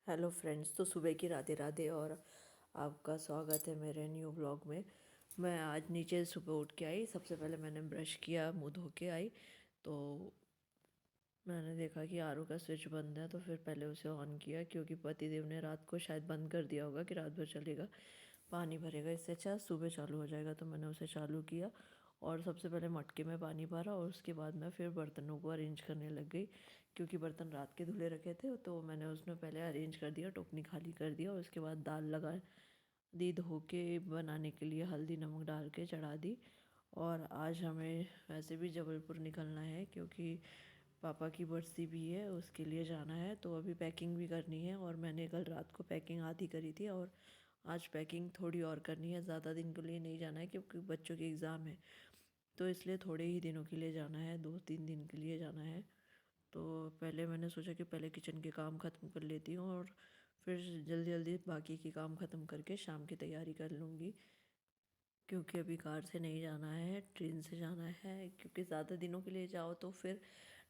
Hello friends, तो सुबह की राधे राधे और आपका स्वागत है मेरे न्यू ब्लॉग में। मैं आज नीचे सुबह उठ के आई। सबसे पहले मैंने ब्रश किया, मुंह धो के आई तो मैंने देखा कि आरओ का स्विच बंद है। तो फिर पहले उसे ऑन किया क्योंकि पतिदेव ने रात को शायद बंद कर दिया होगा कि रात भर चलेगा, पानी भरेगा, इससे अच्छा सुबह चालू हो जाएगा। तो मैंने उसे चालू किया और सबसे पहले मटके में पानी भरा और उसके बाद मैं फिर बर्तनों को अरेंज करने लग गई क्योंकि बर्तन रात के धुले रखे थे। तो मैंने उसमें पहले अरेंज कर दिया, टोकनी खाली कर दिया और उसके बाद दाल लगा दी धो के, बनाने के लिए हल्दी नमक डाल के चढ़ा दी। और आज हमें वैसे भी जबलपुर निकलना है क्योंकि पापा की बरसी भी है, उसके लिए जाना है। तो अभी पैकिंग भी करनी है और मैंने कल रात को पैकिंग आधी करी थी और आज पैकिंग थोड़ी और करनी है। ज़्यादा दिन के लिए नहीं जाना है क्योंकि बच्चों के एग्ज़ाम है, तो इसलिए थोड़े ही दिनों के लिए जाना है, 2-3 दिन के लिए जाना है। तो पहले मैंने सोचा कि पहले किचन के काम ख़त्म कर लेती हूँ और फिर जल्दी जल्दी बाकी के काम ख़त्म करके शाम की तैयारी कर लूँगी क्योंकि अभी कार से नहीं जाना है, ट्रेन से जाना है। क्योंकि ज़्यादा दिनों के लिए जाओ तो फिर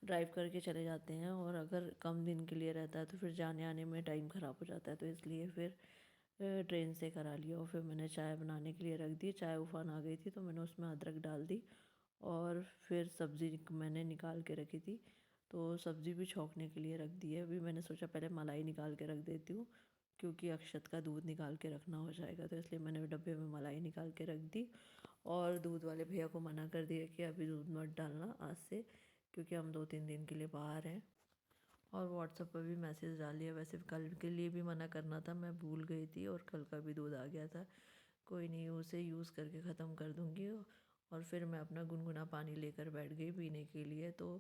ड्राइव करके चले जाते हैं और अगर कम दिन के लिए रहता है तो फिर जाने आने में टाइम ख़राब हो जाता है। तो इसलिए फिर ट्रेन से करा लिया। और फिर मैंने चाय बनाने के लिए रख दी। चाय उफान आ गई थी तो मैंने उसमें अदरक डाल दी और फिर सब्ज़ी मैंने निकाल के रखी थी तो सब्ज़ी भी छौंकने के लिए रख दी है। अभी मैंने सोचा पहले मलाई निकाल के रख देती हूँ क्योंकि अक्षत का दूध निकाल के रखना हो जाएगा, तो इसलिए मैंने डब्बे में मलाई निकाल के रख दी। और दूध वाले भैया को मना कर दिया कि अभी दूध मत डालना आज से, क्योंकि हम 2-3 दिन के लिए बाहर हैं। और व्हाट्सएप पर भी मैसेज डाल दिया। वैसे कल के लिए भी मना करना था, मैं भूल गई थी और कल का भी दूध आ गया था। कोई नहीं, उसे यूज़ करके ख़त्म कर दूँगी। और फिर मैं अपना गुनगुना पानी लेकर बैठ गई पीने के लिए। तो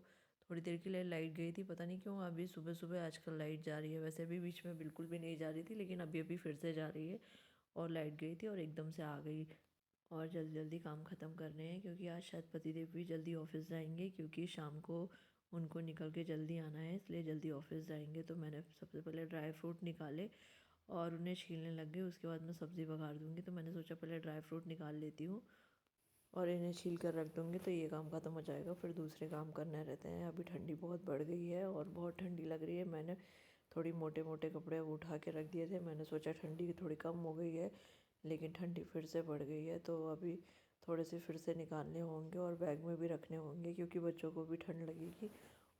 थोड़ी देर के लिए लाइट गई थी, पता नहीं क्यों अभी सुबह सुबह आजकल लाइट जा रही है। वैसे भी बीच में बिल्कुल भी नहीं जा रही थी, लेकिन अभी अभी फिर से जा रही है। और लाइट गई थी और एकदम से आ गई। और जल्दी जल्दी काम ख़त्म करने हैं क्योंकि आज शायद पतिदेव भी जल्दी ऑफिस जाएंगे क्योंकि शाम को उनको निकल के जल्दी आना है, इसलिए जल्दी ऑफिस जाएंगे। तो मैंने सबसे पहले ड्राई फ्रूट निकाले और उन्हें छीलने लग गई। उसके बाद मैं सब्ज़ी बघार दूँगी, तो मैंने सोचा पहले ड्राई फ्रूट निकाल लेती हूँ और इन्हें छील कर रख दूँगी तो ये काम ख़त्म हो जाएगा। फिर दूसरे काम करने रहते हैं। अभी ठंडी बहुत बढ़ गई है और बहुत ठंडी लग रही है। मैंने थोड़ी मोटे मोटे कपड़े उठा के रख दिए थे। मैंने सोचा ठंडी थोड़ी कम हो गई है, लेकिन ठंडी फिर से बढ़ गई है। तो अभी थोड़े से फिर से निकालने होंगे और बैग में भी रखने होंगे क्योंकि बच्चों को भी ठंड लगेगी।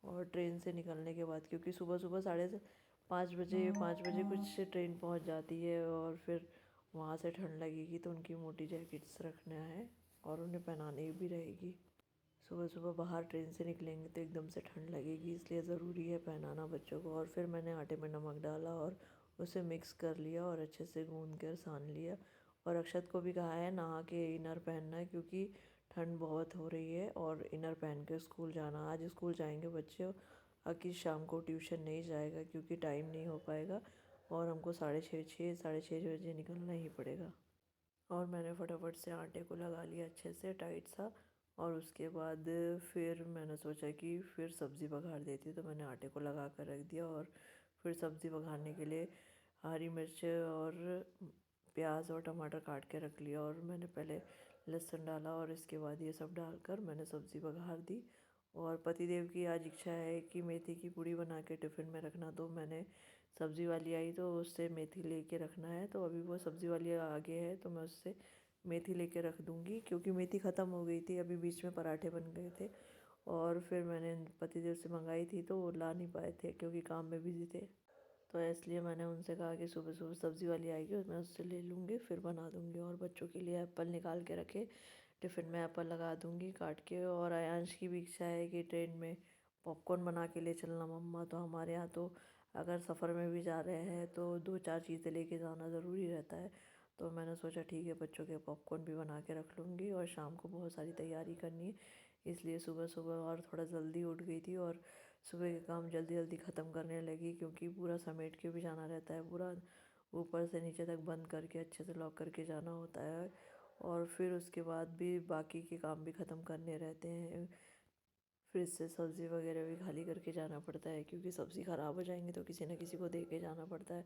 और ट्रेन से निकलने के बाद, क्योंकि सुबह सुबह 5:30 बजे कुछ ट्रेन पहुंच जाती है और फिर वहाँ से ठंड लगेगी, तो उनकी मोटी जैकेट्स रखना है और उन्हें पहनानी भी रहेगी। सुबह सुबह बाहर ट्रेन से निकलेंगे तो एकदम से ठंड लगेगी, इसलिए ज़रूरी है पहनाना बच्चों को। और फिर मैंने आटे में नमक डाला और उसे मिक्स कर लिया और अच्छे से गूंद कर सान लिया। और अक्षत को भी कहा है नहा के इनर पहनना है क्योंकि ठंड बहुत हो रही है और इनर पहन के स्कूल जाना। आज स्कूल जाएंगे बच्चे, कि शाम को ट्यूशन नहीं जाएगा क्योंकि टाइम नहीं हो पाएगा और हमको 6:30 बजे निकलना ही पड़ेगा। और मैंने फटाफट से आटे को लगा लिया अच्छे से टाइट सा। और उसके बाद फिर मैंने सोचा कि फिर सब्ज़ी बघार देती, तो मैंने आटे को लगा कर रख दिया। और फिर सब्ज़ी बघारने के लिए हरी मिर्च और प्याज और टमाटर काट के रख लिया और मैंने पहले लहसुन डाला और इसके बाद ये सब डालकर मैंने सब्ज़ी बघार दी। और पतिदेव की आज इच्छा है कि मेथी की पूड़ी बना के टिफ़िन में रखना, तो मैंने सब्ज़ी वाली आई तो उससे मेथी लेके रखना है। तो अभी वो सब्ज़ी वाली आगे है तो मैं उससे मेथी लेके रख दूँगी क्योंकि मेथी ख़त्म हो गई थी। अभी बीच में पराठे बन गए थे और फिर मैंने पतिदेव से मंगाई थी तो वो ला नहीं पाए थे क्योंकि काम में बिज़ी थे। तो इसलिए मैंने उनसे कहा कि सुबह सुबह सब्ज़ी वाली आएगी और मैं उससे ले लूँगी, फिर बना दूँगी। और बच्चों के लिए एप्पल निकाल के रखे, टिफ़िन में एप्पल लगा दूँगी काट के। और आयांश की भी इच्छा है कि ट्रेन में पॉपकॉर्न बना के ले चलना मम्मा। तो हमारे यहाँ तो अगर सफ़र में भी जा रहे हैं तो 2-4 चीज़ें लेके जाना ज़रूरी रहता है। तो मैंने सोचा ठीक है, बच्चों के पॉपकॉर्न भी बना के रख लूँगी। और शाम को बहुत सारी तैयारी करनी है, इसलिए सुबह सुबह और थोड़ा जल्दी उठ गई थी और सुबह के काम जल्दी जल्दी ख़त्म करने लगी क्योंकि पूरा समेट के भी जाना रहता है, पूरा ऊपर से नीचे तक बंद करके अच्छे से लॉक करके जाना होता है। और फिर उसके बाद भी बाकी के काम भी ख़त्म करने रहते हैं। फ्रिज से सब्ज़ी वगैरह भी खाली करके जाना पड़ता है क्योंकि सब्ज़ी ख़राब हो जाएंगी तो किसी न किसी को दे के जाना पड़ता है।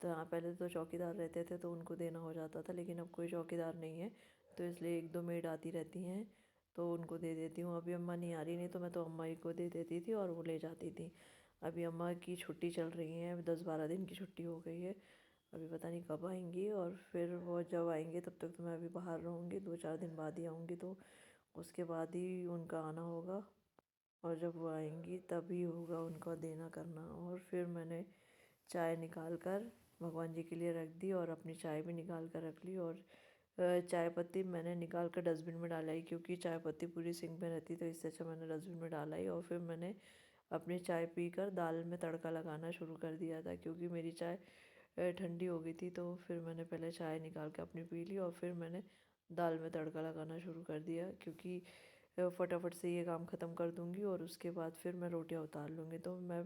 तो यहाँ पहले तो चौकीदार रहते थे तो उनको देना हो जाता था, लेकिन अब कोई चौकीदार नहीं है तो इसलिए 1-2 मेड आती रहती हैं तो उनको दे देती हूँ। अभी अम्मा नहीं आ रही, नहीं तो मैं तो अम्मा ही को दे देती थी और वो ले जाती थी। अभी अम्मा की छुट्टी चल रही है, अभी 10-12 दिन की छुट्टी हो गई है। अभी पता नहीं कब आएंगी, और फिर वो जब आएंगे तब तक तो मैं अभी बाहर रहूँगी, 2-4 दिन बाद ही आऊँगी, तो उसके बाद ही उनका आना होगा। और जब वो आएंगी तभी होगा उनका देना करना। और फिर मैंने चाय निकाल कर भगवान जी के लिए रख दी, और अपनी चाय भी निकाल कर रख ली। और चाय पत्ती मैंने निकाल कर डस्टबिन में डाला ही, क्योंकि चाय पत्ती पूरी सिंक में रहती, तो इससे अच्छा मैंने डस्टबिन में डाला ही। और फिर मैंने अपनी चाय पीकर दाल में तड़का लगाना शुरू कर दिया था, क्योंकि मेरी चाय ठंडी हो गई थी। तो फिर मैंने पहले चाय निकाल के अपनी पी ली, और फिर मैंने दाल में तड़का लगाना शुरू कर दिया, क्योंकि फटाफट से ये काम ख़त्म कर दूँगी और उसके बाद फिर मैं रोटियां उतार लूँगी। तो मैं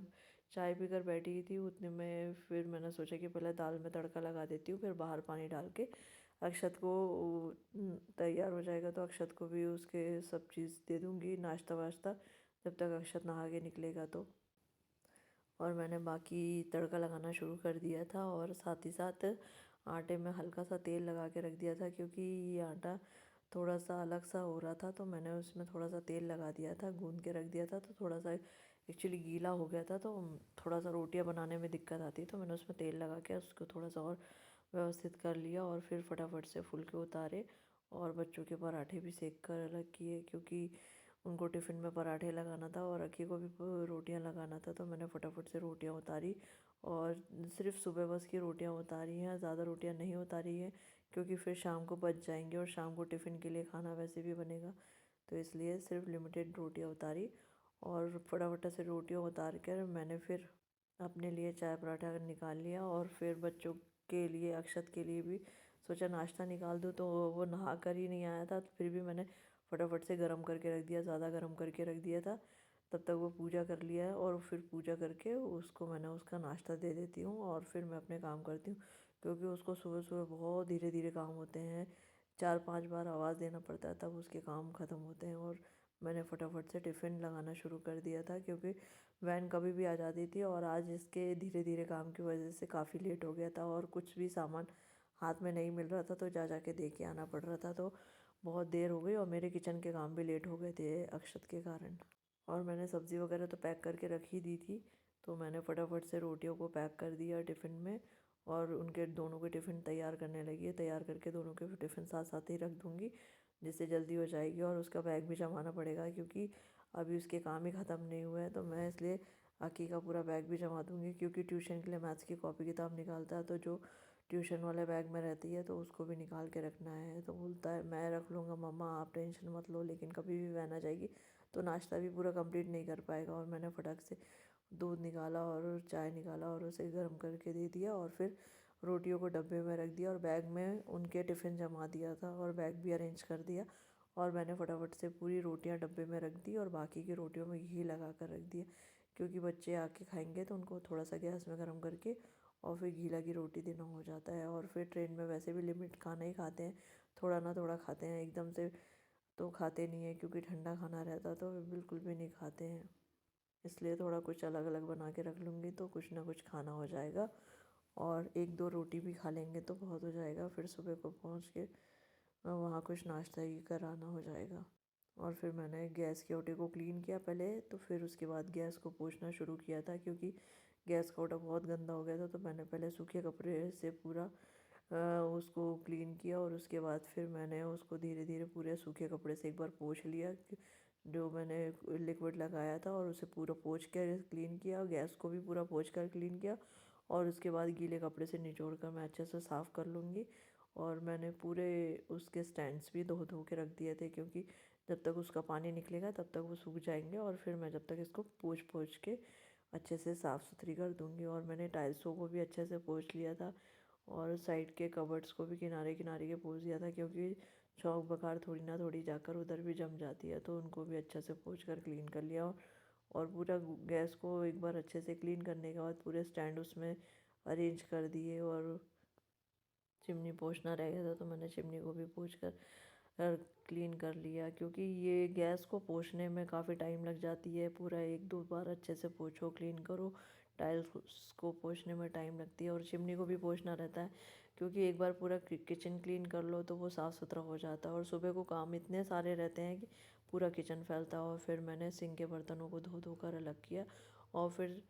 चाय पीकर बैठी ही थी, उतने में फिर मैंने सोचा कि पहले दाल में तड़का लगा देती हूँ, फिर बाहर पानी डाल के अक्षत को तैयार हो जाएगा तो अक्षत को भी उसके सब चीज़ दे दूँगी, नाश्ता वाश्ता, जब तक अक्षत नहा के निकलेगा तो। और मैंने बाकी तड़का लगाना शुरू कर दिया था, और साथ ही साथ आटे में हल्का सा तेल लगा के रख दिया था, क्योंकि ये आटा थोड़ा सा अलग सा हो रहा था, तो मैंने उसमें थोड़ा सा तेल लगा दिया था, गूंद के रख दिया था। तो थोड़ा सा एक्चुअली गीला हो गया था, तो थोड़ा सा रोटियां बनाने में दिक्कत आती, तो मैंने उसमें तेल लगा के उसको थोड़ा सा और व्यवस्थित कर लिया, और फिर फटाफट से फुलके उतारे। और बच्चों के पराठे भी सेक कर अलग किए, क्योंकि उनको टिफ़िन में पराठे लगाना था और अक्की को भी रोटियां लगाना था। तो मैंने फटाफट से रोटियां उतारी, और सिर्फ सुबह बस की रोटियां उतारी हैं, ज़्यादा रोटियां नहीं उतारी हैं, क्योंकि फिर शाम को बच जाएंगे, और शाम को टिफ़िन के लिए खाना वैसे भी बनेगा, तो इसलिए सिर्फ लिमिटेड रोटियां उतारी। और फटाफट से रोटियां उतार कर मैंने फिर अपने लिए चाय पराठा निकाल लिया, और फिर बच्चों के लिए, अक्षत के लिए भी सोचा नाश्ता निकाल दूँ। तो वो नहा कर ही नहीं आया था, तो फिर भी मैंने फटाफट से गर्म करके रख दिया, ज़्यादा गर्म करके रख दिया था। तब तक वो पूजा कर लिया है, और फिर पूजा करके उसको मैंने उसका नाश्ता दे देती हूँ, और फिर मैं अपने काम करती हूँ, क्योंकि उसको सुबह सुबह बहुत धीरे धीरे काम होते हैं, 4-5 बार आवाज़ देना पड़ता है तब उसके काम ख़त्म होते हैं। और मैंने फटाफट से टिफ़िन लगाना शुरू कर दिया था, क्योंकि वैन कभी भी आ जाती थी, और आज इसके धीरे धीरे काम की वजह से काफ़ी लेट हो गया था, और कुछ भी सामान हाथ में नहीं मिल रहा था, तो जा के दे के आना पड़ रहा था। तो बहुत देर हो गई, और मेरे किचन के काम भी लेट हो गए थे अक्षत के कारण। और मैंने सब्ज़ी वगैरह तो पैक करके रख ही दी थी, तो मैंने फटाफट से रोटियों को पैक कर दिया टिफ़िन में, और उनके दोनों के टिफ़िन तैयार करने लगी। तैयार करके दोनों के टिफ़िन साथ साथ ही रख दूँगी, जिससे जल्दी हो जाएगी। और उसका बैग भी जमाना पड़ेगा, क्योंकि अभी उसके काम ही ख़त्म नहीं हुए हैं, तो मैं इसलिए आकी का पूरा बैग भी जमा दूँगी, क्योंकि ट्यूशन के लिए मैथ्स की कॉपी किताब निकालता है, तो जो ट्यूशन वाले बैग में रहती है, तो उसको भी निकाल के रखना है। तो बोलता है मैं रख लूँगा मम्मा, आप टेंशन मत लो, लेकिन कभी भी वैन आ जाएगी तो नाश्ता भी पूरा कंप्लीट नहीं कर पाएगा। और मैंने फटाक से दूध निकाला और चाय निकाला, और उसे गर्म करके दे दिया, और फिर रोटियों को डब्बे में रख दिया, और बैग में उनके टिफ़िन जमा दिया था, और बैग भी अरेंज कर दिया। और मैंने फटाफट से पूरी रोटियां डब्बे में रख दी, और बाकी की रोटियों में घी लगा कर रख दिया, क्योंकि बच्चे आके खाएंगे तो उनको थोड़ा सा गैस में गर्म करके और फिर घी लगी रोटी देना हो जाता है। और फिर ट्रेन में वैसे भी लिमिट खाना ही खाते हैं, थोड़ा ना थोड़ा खाते हैं, एकदम से तो खाते नहीं है, क्योंकि ठंडा खाना रहता तो बिल्कुल भी नहीं खाते हैं। इसलिए थोड़ा कुछ अलग अलग बना के रख लूँगी, तो कुछ ना कुछ खाना हो जाएगा, और 1-2 रोटी भी खा लेंगे तो बहुत हो जाएगा। फिर सुबह को पहुँच के वहाँ कुछ नाश्ता ही कराना हो जाएगा। और फिर मैंने गैस के ओटे को क्लीन किया पहले, तो फिर उसके बाद गैस को पोंछना शुरू किया था, क्योंकि गैस का ओटा बहुत गंदा हो गया था। तो मैंने पहले सूखे कपड़े से पूरा उसको क्लीन किया, और उसके बाद फिर मैंने उसको धीरे धीरे पूरे सूखे कपड़े से एक बार पोंछ लिया, जो मैंने लिक्विड लगाया था, और उसे पूरा पोंछ कर क्लीन किया, गैस को भी पूरा पोंछ कर क्लीन किया। और उसके बाद गीले कपड़े से निचोड़ कर मैं अच्छे से साफ़ कर लूँगी। और मैंने पूरे उसके स्टैंड्स भी धो धो के रख दिए थे, क्योंकि जब तक उसका पानी निकलेगा तब तक वो सूख जाएंगे, और फिर मैं जब तक इसको पोंछ पोंछ के अच्छे से साफ़ सुथरी कर दूँगी। और मैंने टाइल्सों को भी अच्छे से पोंछ लिया था, और साइड के कबर्ड्स को भी किनारे किनारे के पोंछ दिया था, क्योंकि चौक बकार थोड़ी ना थोड़ी जाकर उधर भी जम जाती है, तो उनको भी अच्छे से पोंछ कर क्लीन कर लिया। और पूरा गैस को एक बार अच्छे से क्लीन करने के बाद पूरे स्टैंड उसमें अरेंज कर दिए। और चिमनी पोंछना रह गया था, तो मैंने चिमनी को भी पोंछ कर क्लीन कर लिया, क्योंकि ये गैस को पोंछने में काफ़ी टाइम लग जाती है। पूरा 1-2 बार अच्छे से पोंछो, क्लीन करो। टाइल्स को पोंछने में टाइम लगती है, और चिमनी को भी पोंछना रहता है, क्योंकि एक बार पूरा किचन क्लीन कर लो तो वो साफ़ सुथरा हो जाता है। और सुबह को काम इतने सारे रहते हैं कि पूरा किचन फैलता है। और फिर मैंने सिंक के बर्तनों को धो धो कर अलग किया, और फिर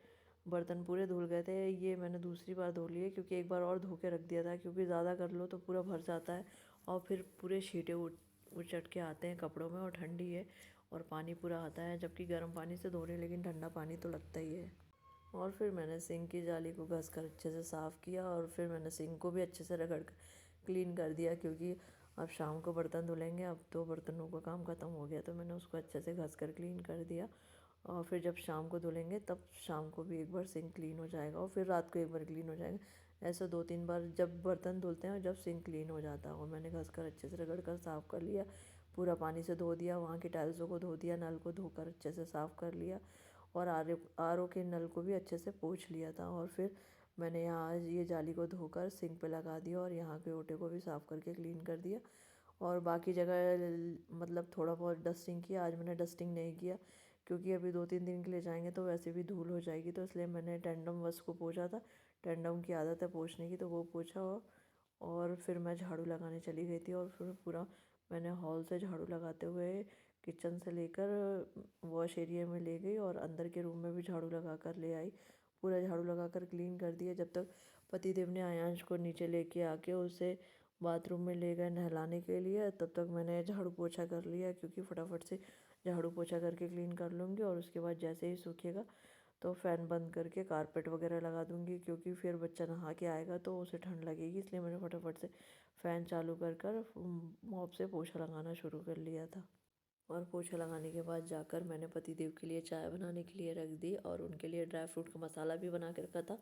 बर्तन पूरे धुल गए थे। ये मैंने दूसरी बार धो लिए क्योंकि एक बार और धो के रख दिया था, क्योंकि ज़्यादा कर लो तो पूरा भर जाता है और फिर पूरे छींटे उचट के आते हैं कपड़ों में, और ठंडी है और पानी पूरा आता है, जबकि गर्म पानी से धो रहे हैं लेकिन ठंडा पानी तो लगता ही है। और फिर मैंने सिंक की जाली को घस कर अच्छे से साफ़ किया, और फिर मैंने सिंक को भी अच्छे से रगड़ कर क्लीन कर दिया, क्योंकि अब शाम को बर्तन धुलेंगे। अब तो बर्तनों का काम ख़त्म हो गया, तो मैंने उसको अच्छे से घस कर क्लीन कर दिया। और फिर जब शाम को धुलेंगे तब शाम को भी एक बार सिंक क्लीन हो जाएगा, और फिर रात को एक बार क्लीन हो जाएगा। ऐसे 2-3 बार जब बर्तन धुलते हैं और जब सिंक क्लीन हो जाता है। और मैंने घस कर अच्छे से रगड़ कर साफ़ कर लिया, पूरा पानी से धो दिया, वहाँ की टाइल्सों को धो दिया, नल को धोकर अच्छे से साफ़ कर लिया, और आर ओ के नल को भी अच्छे से पोंछ लिया था। और फिर मैंने यहाँ ये जाली को धोकर सिंक पे लगा दिया, और यहाँ के ओटे को भी साफ़ करके क्लीन कर दिया। और बाकी जगह मतलब थोड़ा बहुत डस्टिंग किया। आज मैंने डस्टिंग नहीं किया क्योंकि अभी 2-3 दिन के लिए जाएंगे तो वैसे भी धूल हो जाएगी, तो इसलिए मैंने टेंडम वस को पोंछा था। टेंडम की आदत है पोंछने की, तो वो पोंछा। और फिर मैं झाड़ू लगाने चली गई थी, और फिर पूरा मैंने हॉल से झाड़ू लगाते हुए किचन से लेकर वॉश एरिया में ले गई, और अंदर के रूम में भी झाड़ू लगा कर ले आई। पूरा झाड़ू लगा कर क्लीन कर दिया। जब तक पतिदेव ने आयांश को नीचे लेके आके उसे बाथरूम में ले गए नहलाने के लिए, तब तक मैंने झाड़ू पोछा कर लिया, क्योंकि फटाफट से झाड़ू पोछा करके क्लीन कर लूँगी। और उसके बाद जैसे ही सूखेगा तो फ़ैन बंद करके कारपेट वगैरह लगा दूँगी, क्योंकि फिर बच्चा नहा के आएगा तो उसे ठंड लगेगी, इसलिए मैंने फटाफट से फ़ैन चालू कर मॉप से पोछा लगाना शुरू कर लिया था। और पोछा लगाने के बाद जाकर मैंने पतिदेव के लिए चाय बनाने के लिए रख दी, और उनके लिए ड्राई फ्रूट का मसाला भी बना के रखा था,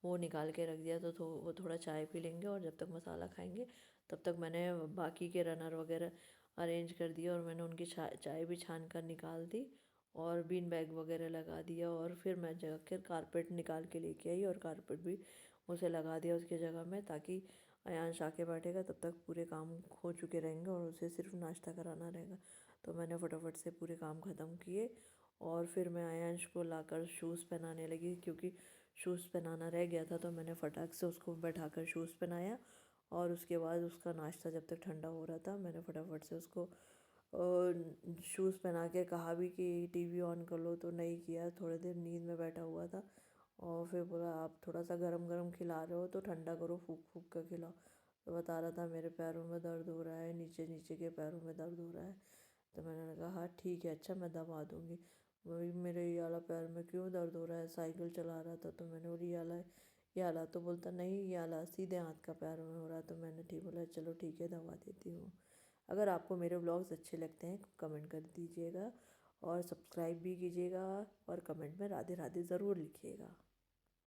वो निकाल के रख दिया। तो वो थोड़ा चाय पी लेंगे, और जब तक मसाला खाएंगे तब तक मैंने बाकी के रनर वगैरह अरेंज कर दिया, और मैंने उनकी चाय भी छान कर निकाल दी, और बीन बैग वगैरह लगा दिया। और फिर मैं जाकर कारपेट निकाल के लेके आई, और कारपेट भी उसे लगा दिया उसकी जगह में, ताकि अयांश आके बैठेगा तब तक पूरे काम हो चुके रहेंगे और उसे सिर्फ नाश्ता कराना रहेगा। तो मैंने फटाफट से पूरे काम ख़त्म किए, और फिर मैं अयांश को लाकर शूज़ पहनाने लगी, क्योंकि शूज़ पहनाना रह गया था। तो मैंने फटाक से उसको बैठाकर शूज़ पहनाया, और उसके बाद उसका नाश्ता जब तक ठंडा हो रहा था मैंने फटाफट से उसको शूज़ पहना के कहा भी कि टीवी ऑन कर लो, तो नहीं किया। थोड़ी देर नींद में बैठा हुआ था, और फिर बोला आप थोड़ा सा गरम गरम खिला रहे हो तो ठंडा करो, फूक फूक कर खिलाओ। तो बता रहा था मेरे पैरों में दर्द हो रहा है, नीचे नीचे के पैरों में दर्द हो रहा है। तो मैंने कहा हाँ ठीक है, अच्छा मैं दबा दूँगी। वही मेरे ये वाला पैर में क्यों दर्द हो रहा है, साइकिल चला रहा था तो मैंने बोली ये वाला, तो बोलता नहीं ये वाला सीधे हाथ का पैर में हो रहा है। तो मैंने ठीक बोला चलो ठीक है दबा देती हूँ। अगर आपको मेरे व्लॉग्स अच्छे लगते हैं कमेंट कर दीजिएगा, और सब्सक्राइब भी कीजिएगा, और कमेंट में राधे राधे ज़रूर लिखिएगा।